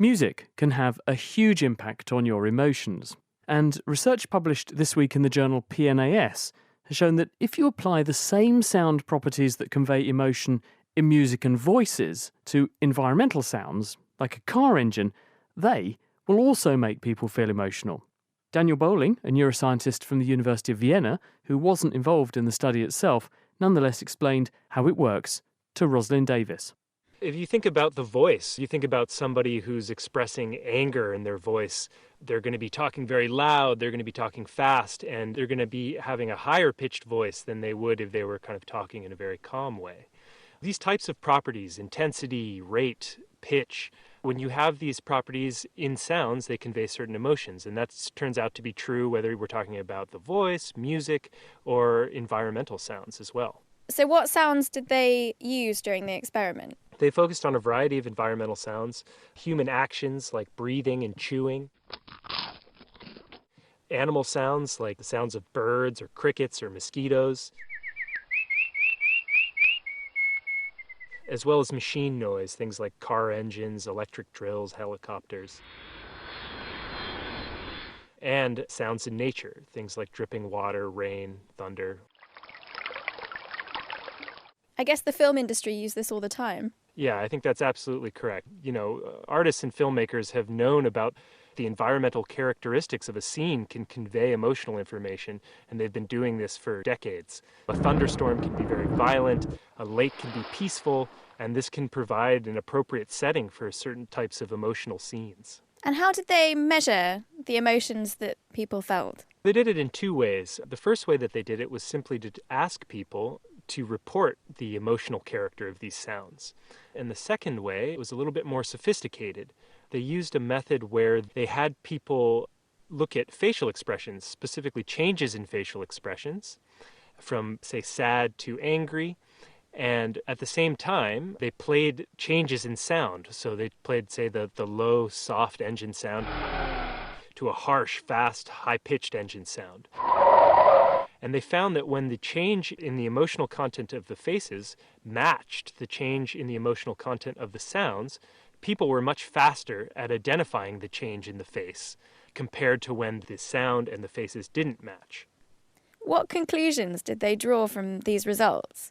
Music can have a huge impact on your emotions, and research published this week in the journal PNAS has shown that if you apply the same sound properties that convey emotion in music and voices to environmental sounds, like a car engine, they will also make people feel emotional. Daniel Bowling, a neuroscientist from the University of Vienna, who wasn't involved in the study itself, nonetheless explained how it works to Rosalind Davis. If you think about the voice, you think about somebody who's expressing anger in their voice. They're going to be talking very loud, they're going to be talking fast, and they're going to be having a higher pitched voice than they would if they were kind of talking in a very calm way. These types of properties, intensity, rate, pitch, when you have these properties in sounds, they convey certain emotions. And that turns out to be true whether we're talking about the voice, music, or environmental sounds as well. So what sounds did they use during the experiment? They focused on a variety of environmental sounds, human actions like breathing and chewing, animal sounds like the sounds of birds or crickets or mosquitoes, as well as machine noise, things like car engines, electric drills, helicopters, and sounds in nature, things like dripping water, rain, thunder. I guess the film industry use this all the time. Yeah, I think that's absolutely correct. Artists and filmmakers have known about the environmental characteristics of a scene can convey emotional information, and they've been doing this for decades. A thunderstorm can be very violent, a lake can be peaceful, and this can provide an appropriate setting for certain types of emotional scenes. And how did they measure the emotions that people felt? They did it in two ways. The first way that they did it was simply to ask people to report the emotional character of these sounds. And the second way was a little bit more sophisticated. They used a method where they had people look at facial expressions, specifically changes in facial expressions, from, say, sad to angry. And at the same time, they played changes in sound. So they played, say, the low, soft engine sound to a harsh, fast, high-pitched engine sound. And they found that when the change in the emotional content of the faces matched the change in the emotional content of the sounds, people were much faster at identifying the change in the face compared to when the sound and the faces didn't match. What conclusions did they draw from these results?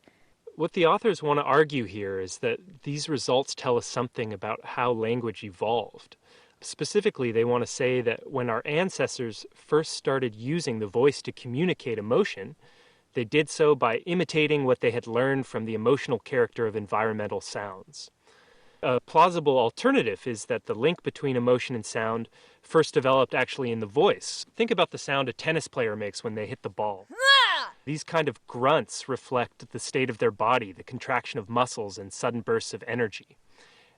What the authors want to argue here is that these results tell us something about how language evolved. Specifically, they want to say that when our ancestors first started using the voice to communicate emotion, they did so by imitating what they had learned from the emotional character of environmental sounds. A plausible alternative is that the link between emotion and sound first developed actually in the voice. Think about the sound a tennis player makes when they hit the ball. These kind of grunts reflect the state of their body, the contraction of muscles and sudden bursts of energy.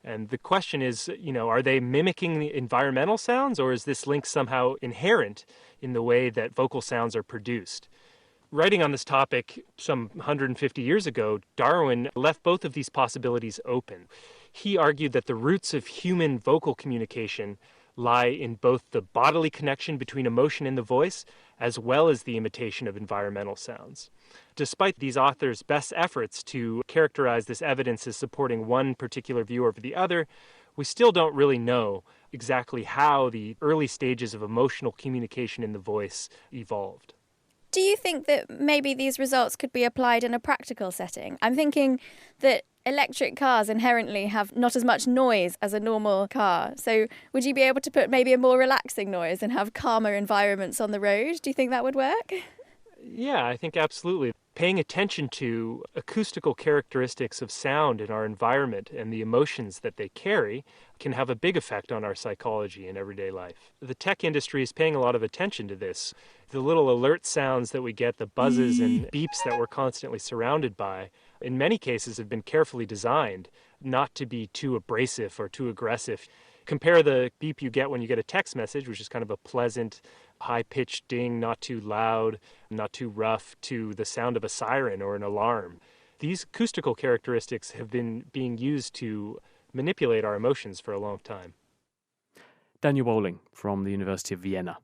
And the question is, are they mimicking the environmental sounds, or is this link somehow inherent in the way that vocal sounds are produced? Writing on this topic some 150 years ago, Darwin left both of these possibilities open. He argued that the roots of human vocal communication lie in both the bodily connection between emotion and the voice, as well as the imitation of environmental sounds. Despite these authors' best efforts to characterize this evidence as supporting one particular view over the other, we still don't really know exactly how the early stages of emotional communication in the voice evolved. Do you think that maybe these results could be applied in a practical setting? I'm thinking that electric cars inherently have not as much noise as a normal car. So would you be able to put maybe a more relaxing noise and have calmer environments on the road? Do you think that would work? Yeah, I think absolutely. Paying attention to acoustical characteristics of sound in our environment and the emotions that they carry can have a big effect on our psychology in everyday life. The tech industry is paying a lot of attention to this. The little alert sounds that we get, the buzzes and beeps that we're constantly surrounded by, in many cases have been carefully designed not to be too abrasive or too aggressive. Compare the beep you get when you get a text message, which is kind of a pleasant, high-pitched ding, not too loud, not too rough, to the sound of a siren or an alarm. These acoustical characteristics have been being used to manipulate our emotions for a long time. Daniel Bowling from the University of Vienna.